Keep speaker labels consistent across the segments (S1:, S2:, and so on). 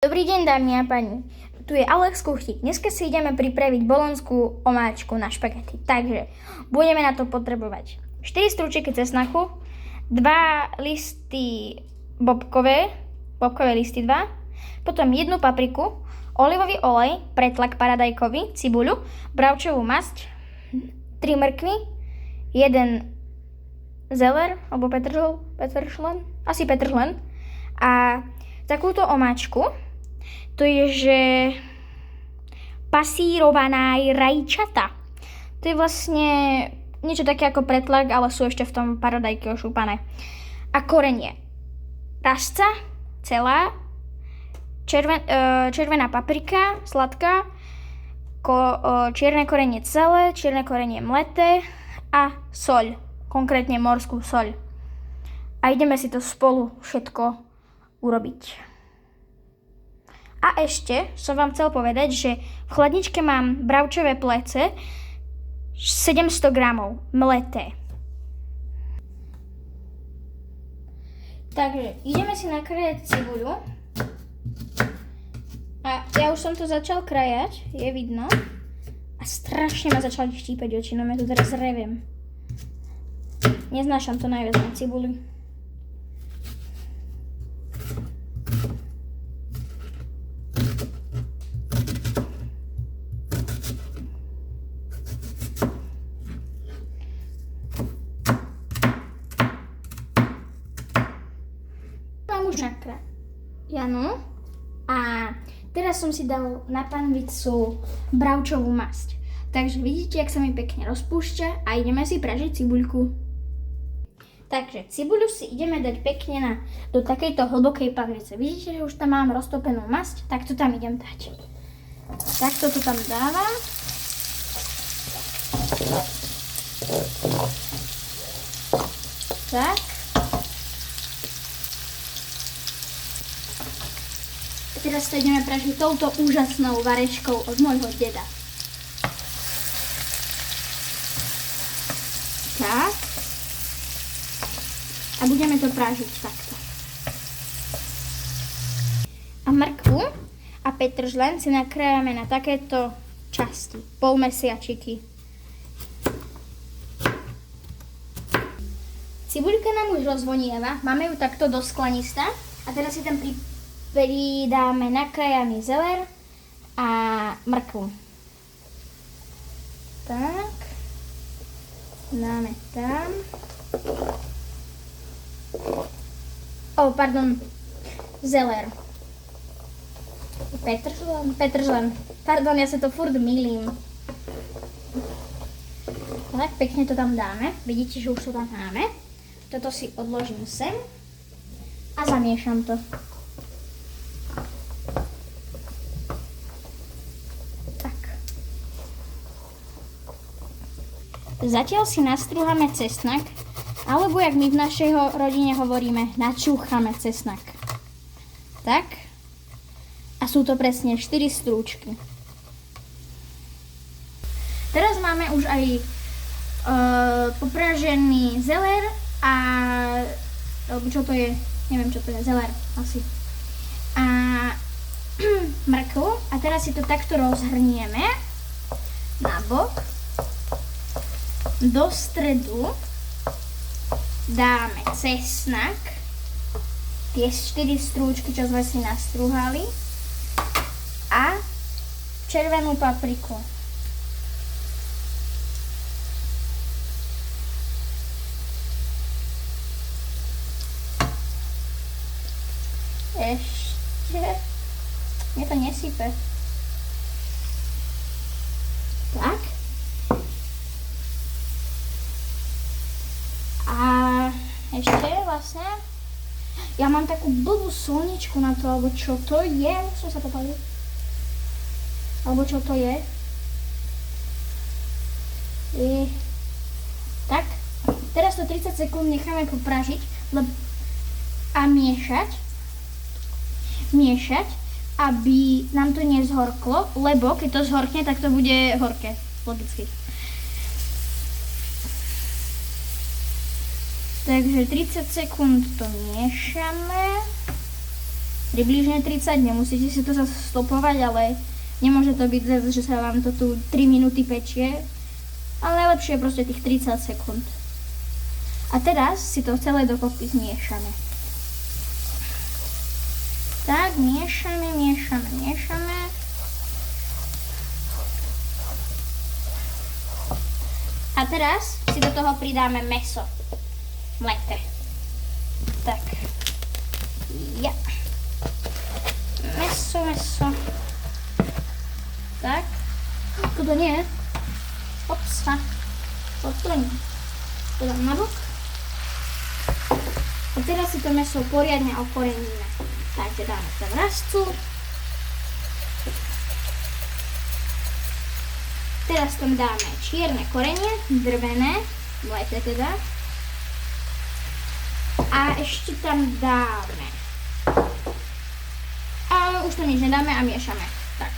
S1: Dobrý deň, dámy a pani. Tu je Alex Kuchtík. Dneska si ideme pripraviť bolonskú omáčku na špagety. Takže budeme na to potrebovať 4 strúčiky cesnaku, 2 listy bobkové listy 2, potom 1 papriku, olivový olej, pretlak paradajkový, cibuľu, bravčovú masť, 3 mrkvy, 1 zeler, alebo petržlen, asi petržlen a takúto omáčku. To je, že pasírovaná rajčata. To je vlastne niečo také ako pretlak, ale sú ešte v tom paradajky ošúpané. A korenie. Rastca, celá, červená paprika, sladká, čierne korenie celé, čierne korenie mleté a soľ, konkrétne morskú soľ. A ideme si to spolu všetko urobiť. A ešte som vám chcel povedať, že v chladničke mám bravčové plece 700 gramov mleté. Takže ideme si nakrájať cibuľu. A ja už som to začal krajať, je vidno. A strašne ma začali štípať oči, no ja tu teraz reviem. Neznášam to najviac na cibuli. Janu. A teraz som si dal na panvicu bravčovú masť. Takže vidíte, jak sa mi pekne rozpúšťa a ideme si pražiť cibuľku. Takže cibuľu si ideme dať pekne do takejto hlbokej panvice. Vidíte, že už tam mám roztopenú masť, tak to tam idem dať. Takto to tam dávam. Tak. Teraz sa ideme pražiť touto úžasnou varečkou od môjho deda. Tak. A budeme to pražiť takto. A mrkvu a petržlen si nakrájame na takéto časti, polmesiačiky. Cibuľka nám už rozvonieva, máme ju takto do sklanista a teraz si tam pridáme nakrájaný zeler a mrkvu. Tak. Dáme tam. Zeler. Petržlen. Pardon, ja sa to furt mýlim. Tak, pekne to tam dáme. Vidíte, že už to tam máme. Toto si odložím sem a zamiešam to. Zatiaľ si nastrúhame cesnak, alebo jak my v našej rodine hovoríme, načúchame cesnak. Tak. A sú to presne 4 strúčky. Teraz máme už aj popražený zeler a čo to je? Neviem, čo to je. Zeler asi. A mrkvu. A teraz si to takto rozhrnieme na bok. Do stredu dáme cesnak, tie 4 strúčky, čo sme si nastrúhali, a červenú papriku. Ešte, mne to nesype. Tak. Ešte vlastne, ja mám takú blbú solničku na to, alebo čo to je, už som sa popalil. Alebo čo to je. Tak, teraz to 30 sekúnd necháme popražiť a miešať, aby nám to nezhorklo, lebo keď to zhorkne, tak to bude horké, logicky. Takže 30 sekúnd to miešame. približne 30, nemusíte si to zase stopovať, ale nemôže to byť zase, že sa vám to tu 3 minúty pečie, ale najlepšie je proste tých 30 sekúnd. A teraz si to celé dokopy zmiešame. Tak, miešame. A teraz si do toho pridáme mäso mleté. Tak. Ja. Mäso. Tak. Toto nie. Opsa. Toto nie. To dám na bok. A teraz si to mäso poriadne okoreníme. Takže dáme tam vráscu. Teraz tam dáme čierne korenie, drvené, mleté teda. A ešte tam dáme. A už tam nič nedáme a miešame. Tak.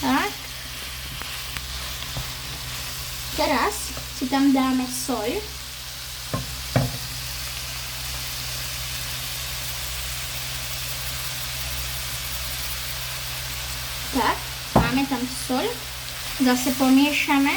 S1: Tak. Teraz si tam dáme soľ. Tak, máme tam soľ. Zase pomiešame.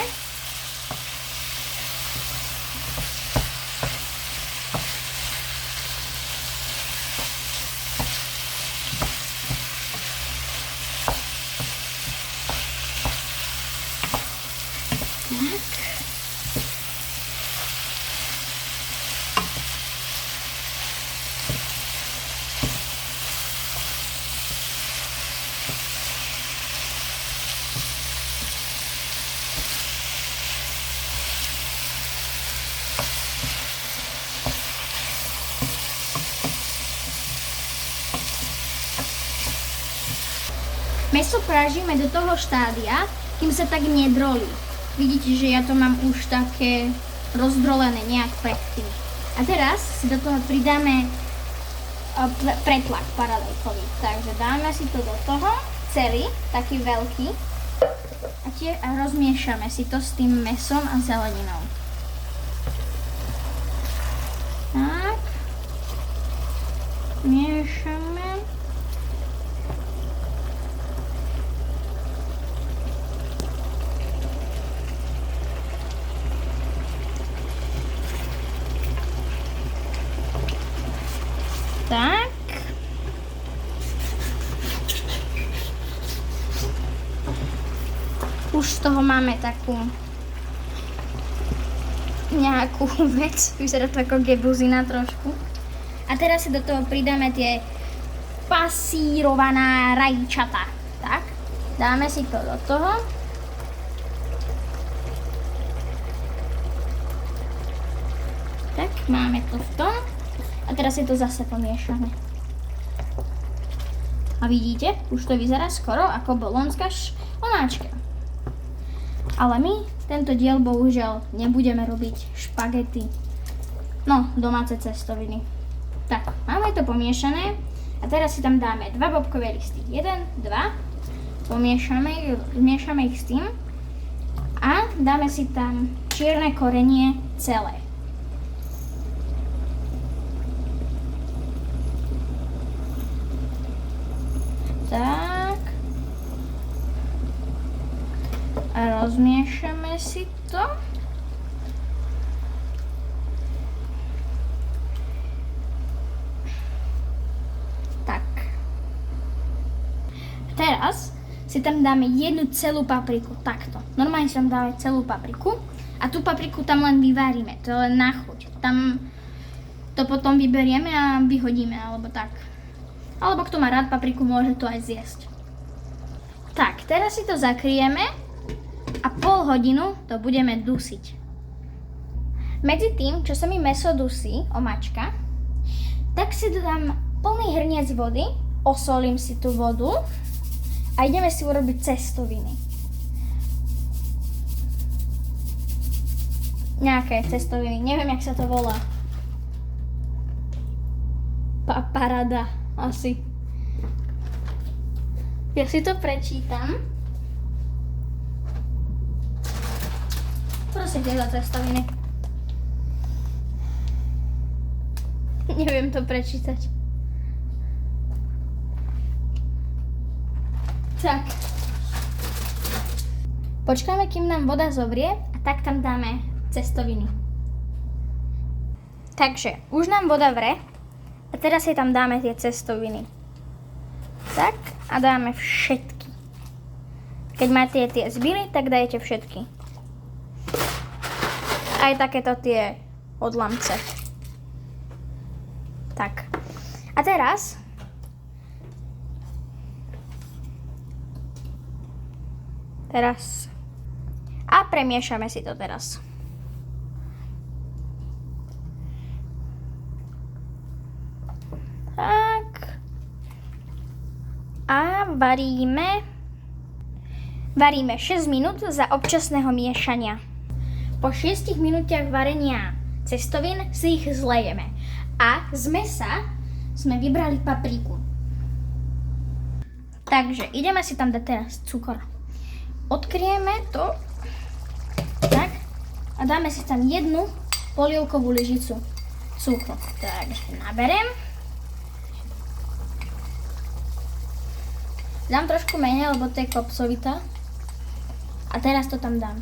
S1: Mäso prážime do toho štádia, kým sa tak nedrolí. Vidíte, že ja to mám už také rozdrolené nejak predtým. A teraz si do toho pridáme pretlak paradajkový. Takže dáme si to do toho, celý, taký veľký. A rozmiešame si to s tým mäsom a zeleninou. Tak. Miešame. Tak. Už z toho máme takú nejakú vec, vyzerá to ako gebuzina trošku. A teraz si do toho pridáme tie pasírovaná rajčata. Tak, dáme si to do toho. Tak, máme to v tom. A teraz si to zase pomiešame. A vidíte, už to vyzerá skoro ako bolonská omáčka. Ale my tento diel bohužiaľ nebudeme robiť špagety. No, domáce cestoviny. Tak, máme to pomiešané. A teraz si tam dáme 2 bobkové listy. 1, 2. Zmiešame ich s tým. A dáme si tam čierne korenie celé. Tak. A rozmiešame si to. Tak. Teraz si tam dáme jednu celú papriku, takto. Normálne si tam dáme celú papriku a tú papriku tam len vyvárime, to je len na chuť. Tam to potom vyberieme a vyhodíme, alebo tak. Alebo kto má rád papriku, môže to aj zjesť. Tak, teraz si to zakrieme a pol hodinu to budeme dusiť. Medzi tým, čo sa mi mäso dusí, omáčka, tak si dodám plný hrniec vody, osolím si tú vodu a ideme si urobiť cestoviny. Nejaké cestoviny, neviem, jak sa to volá. Paparada, asi. Ja si to prečítam. Prosím ťa za cestoviny. Neviem to prečítať. Tak. Počkáme, kým nám voda zovrie a tak tam dáme cestoviny. Takže, už nám voda vre a teraz si tam dáme tie cestoviny. Tak a dáme všetky. Keď máte tie zbily, tak dajte všetky. Aj takéto tie odlamce. Tak. A teraz a premiešame si to teraz. Tak. A varíme 6 minút za občasného miešania. Po 6 minútach varenia cestovín si ich zlejeme. A z mesa sme vybrali papriku. Takže ideme si tam dať teraz cukor. Odkryjeme to. Tak. A dáme si tam 1 polievkovú lyžicu cukru. Takže naberem. Dám trošku menej, lebo to je kopsovitá. A teraz to tam dám.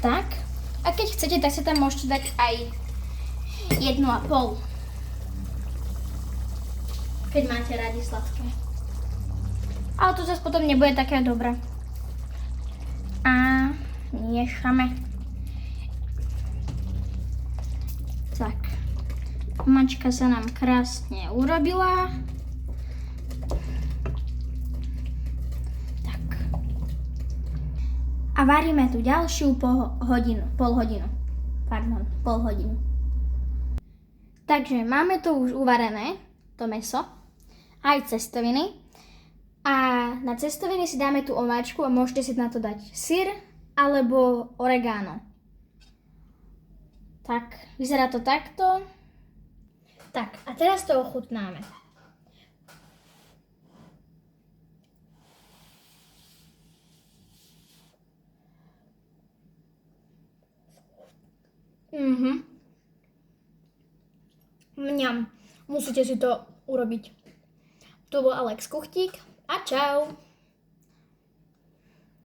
S1: Tak. A keď chcete, tak sa tam môžete dať aj 1,5. Keď máte radi sladké. Ale to zase potom nebude také dobré. A miešame. Tak. Omáčka sa nám krásne urobila. Tak. A varíme tu ďalšiu pol hodinu. Takže máme to už uvarené, to mäso, aj cestoviny. A na cestoviny si dáme tú omáčku a môžete si na to dať syr alebo oregano. Tak, vyzerá to takto. Tak, a teraz to ochutnáme. Mňam, musíte si to urobiť. Tu bol Alex Kuchtík a čau.